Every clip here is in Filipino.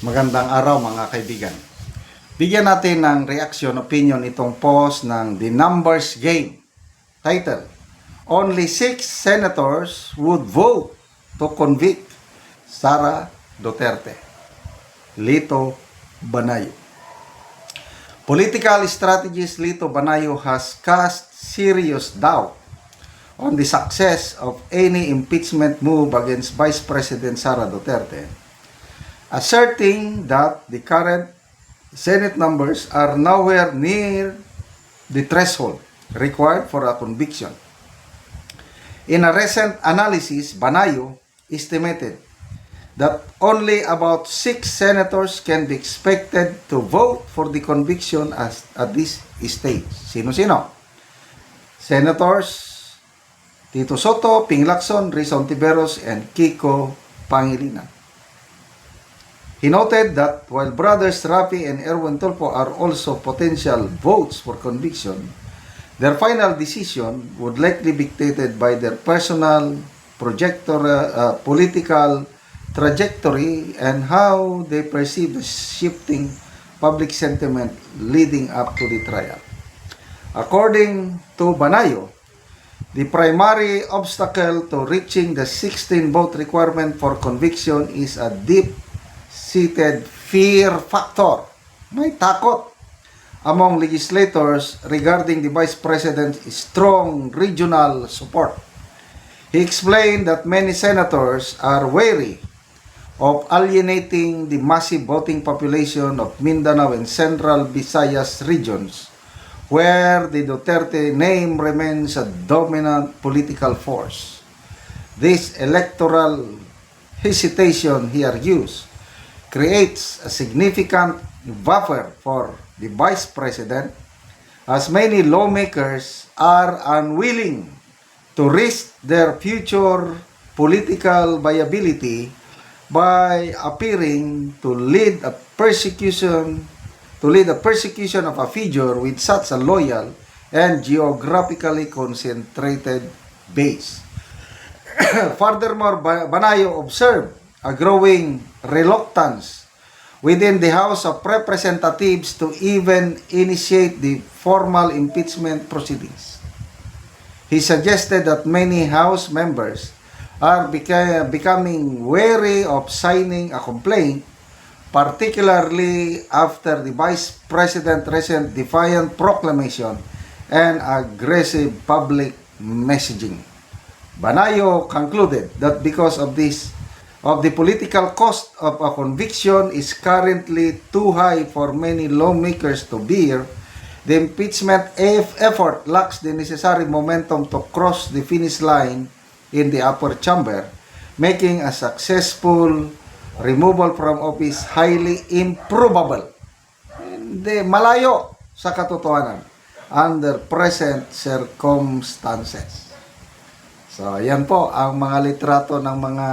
Magandang araw mga kaibigan. Bigyan natin ng reaction, opinion itong post ng The Numbers Game. Title, Only 6 senators would vote to convict Sara Duterte. Lito Banayo. Political strategist Lito Banayo has cast serious doubt on the success of any impeachment move against Vice President Sara Duterte, asserting that the current Senate numbers are nowhere near the threshold required for a conviction. In a recent analysis, Banayo estimated that only about 6 senators can be expected to vote for the conviction at this stage. Sino-sino? Senators Tito Soto, Ping Lacson, Risa Hontiveros, and Kiko Pangilinan. He noted that while brothers Rafi and Erwin Tulfo are also potential votes for conviction, their final decision would likely be dictated by their personal political trajectory and how they perceive the shifting public sentiment leading up to the trial. According to Banayo, the primary obstacle to reaching the 16-vote requirement for conviction is a deep-seated fear factor. May takot among legislators regarding the Vice President's strong regional support. He explained that many senators are wary of alienating the massive voting population of Mindanao and Central Visayas regions, where the Duterte name remains a dominant political force. This electoral hesitation, he argues, creates a significant buffer for the Vice President, as many lawmakers are unwilling to risk their future political viability by appearing to lead a persecution of a figure with such a loyal and geographically concentrated base. Furthermore, Banayo observed a growing reluctance within the House of Representatives to even initiate the formal impeachment proceedings. He suggested that many House members are becoming wary of signing a complaint, particularly after the Vice President's recent defiant proclamation and aggressive public messaging. Banayo concluded that because of the political cost of a conviction is currently too high for many lawmakers to bear, the impeachment effort lacks the necessary momentum to cross the finish line in the upper chamber, making a successful removal from office highly improbable. Hindi, malayo sa katotohanan under present circumstances. So, yan po ang mga litrato ng mga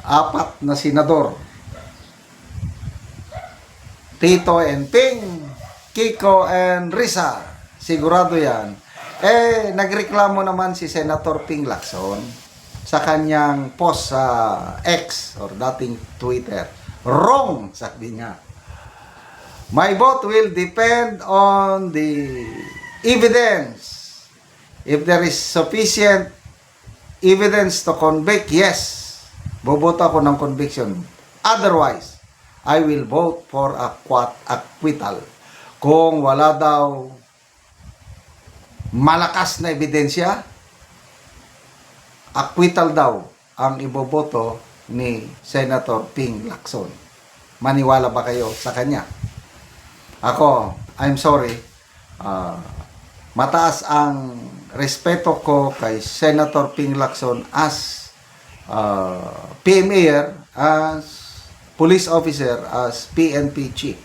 4 na senador. Tito and Ping, Kiko and Risa. Sigurado yan. Nagreklamo naman si Senator Ping Lacson sa kanyang post sa X or dating Twitter. Wrong, sabi niya. My vote will depend on the evidence. If there is sufficient evidence to convict, yes, boboto ako ng conviction. Otherwise, I will vote for acquittal. Kung wala daw malakas na ebidensya, acquittal daw ang iboboto ni Senator Ping Lacson. Maniwala ba kayo sa kanya? Ako, I'm sorry. Mataas ang respeto ko kay Senator Ping Lacson as PMAer, as police officer, as PNP chief.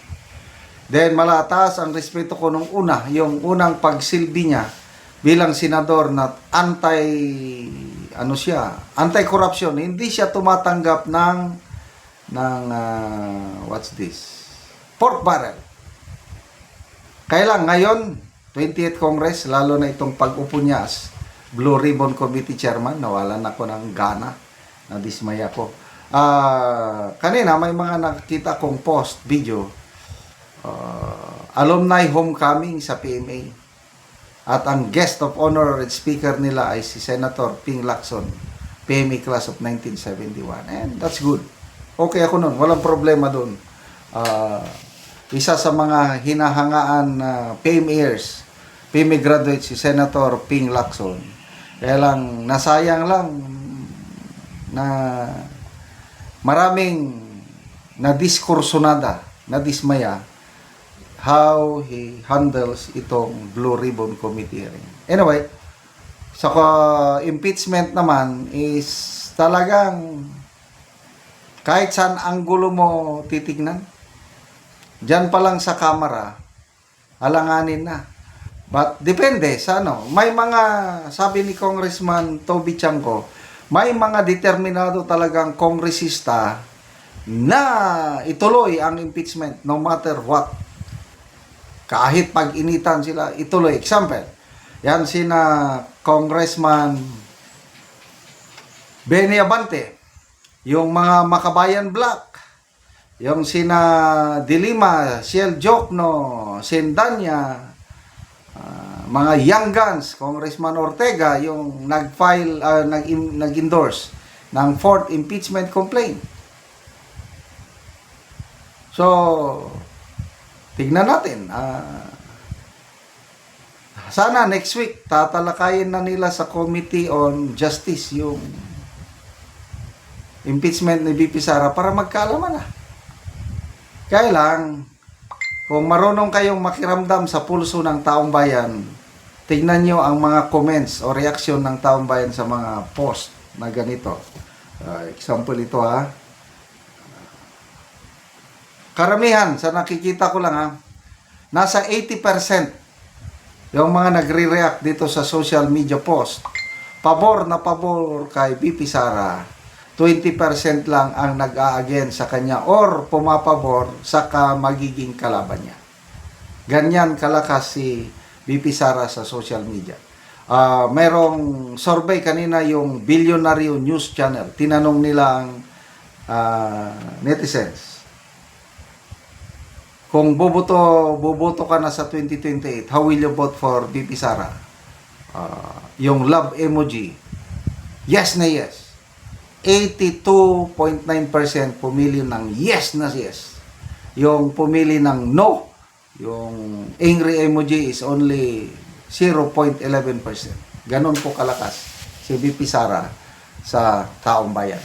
Then malataas ang respeto ko nung yung unang pagsilbi niya bilang senador na anti-corruption. Hindi siya tumatanggap ng what's this? Pork barrel. Kailan ngayon 20th Congress, lalo na itong pag-upo niya as Blue Ribbon Committee Chairman, nawalan ako ng gana, nadismaya ko. Kanina may mga nakita kong post video, alumni homecoming sa PMA. At ang guest of honor and speaker nila ay si Senator Ping Lacson, PMA class of 1971. And that's good. Okay ako nun. Walang problema dun. Isa sa mga hinahangaan na PMAers, PMA graduate si Senator Ping Lacson. Kaya lang, nasayang lang na maraming nadismaya how he handles itong Blue Ribbon Committee hearing. Anyway, sa impeachment naman is talagang kahit saan anggulo mo titignan, dyan pa lang sa kamera, alanganin na. But depende sa ano. May mga, sabi ni Congressman Toby Chanco, may mga determinado talagang kongresista na ituloy ang impeachment no matter what. Kahit pag-initan sila, ituloy. Example, yan sina Congressman Benny Abante, yung mga Makabayan Black, yung sina Dilima, Ciel Jokno, Sendanya, mga Young Guns, Congressman Ortega, yung nag-endorse ng 4th impeachment complaint. So, tignan natin. Sana next week, tatalakayin na nila sa Committee on Justice yung impeachment ni VP Sara para magkaalaman na. Kaya lang, kung marunong kayong makiramdam sa pulso ng taong bayan, tignan nyo ang mga comments o reaksyon ng taong bayan sa mga post na ganito. Example ito ha. Karamihan, sa nakikita ko lang ha, nasa 80% yung mga nagre-react dito sa social media post. Pabor na pabor kay VP Sara. 20% lang ang nag-a-again sa kanya or pumapabor sa magiging kalaban niya. Ganyan kalakas si VP Sara sa social media. Merong survey kanina yung Billionaire News Channel. Tinanong nila ang netizens. Kung boboto ka na sa 2028, how will you vote for VP Sara? Yung love emoji, yes na yes. 82.9% pumili ng yes na yes. Yung pumili ng no, yung angry emoji is only 0.11%. Ganon po kalakas si VP Sara sa taong bayan.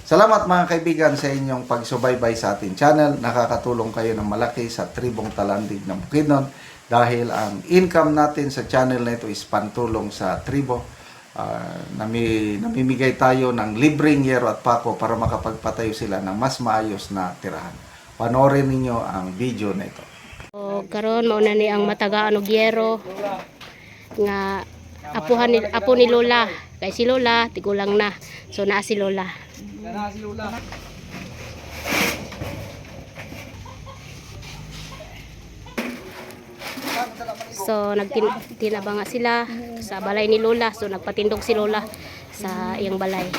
Salamat mga kaibigan sa inyong pagsubaybay sa ating channel. Nakakatulong kayo ng malaki sa tribong Talandig ng Bukidnon dahil ang income natin sa channel na ito is pantulong sa tribo. Namimigay tayo ng libreng yero at pako para makapagpatayo sila ng mas maayos na tirahan. Panoorin ninyo ang video na ito. Karon mauna ni ang matagaan og yero nga apo ni Lola. Kay si Lola tigulang na. So naa si Lola. So nagtinabanga sila sa balay ni Lola. So nagpatindog si Lola sa iyang balay,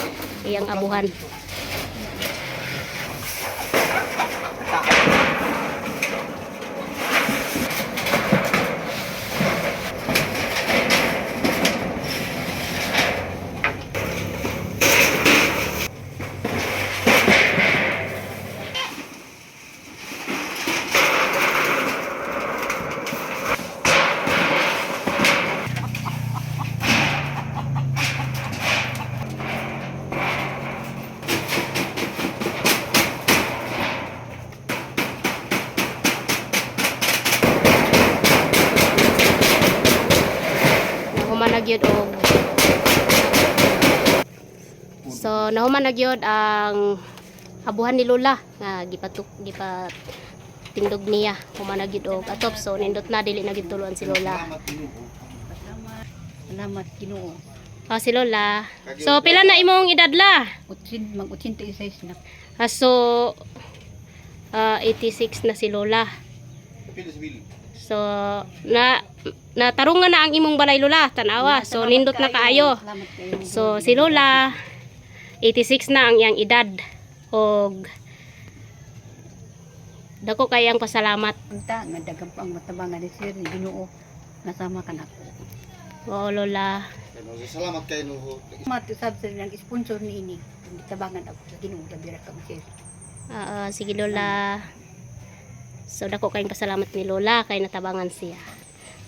iyang abuhan. Nahuman og so nahuman nagyod ang abuhan ni Lola nga gipatindog niya human nagyod og atop. So nindot na dili na gituluan si Lola. Salamat Ginoo. Si Lola. So pila na imong edad la? Mag-86 na. So 86 na si Lola. So natarungan na ang imong balay Lola, tanawa. So nindot na kaayo. So si Lola 86 na ang iyang edad. og dako kayang pasalamat. Unta nga daghang pa ang matabangan ni Sir ni Ginoo nasama ka nako. Oo Lola. Salamat kay Nuho. Matusab sa nang sponsor ni ini. Gitabangan ako sa Ginoo dabira ka Sir. Sige Lola. So dako kayong pasalamat ni Lola kay natabangan siya.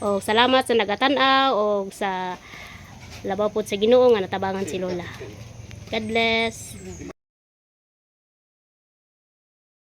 O salamat sa nagatan-aw o sa labaw po sa Ginoo nga natabangan si Lola. God bless.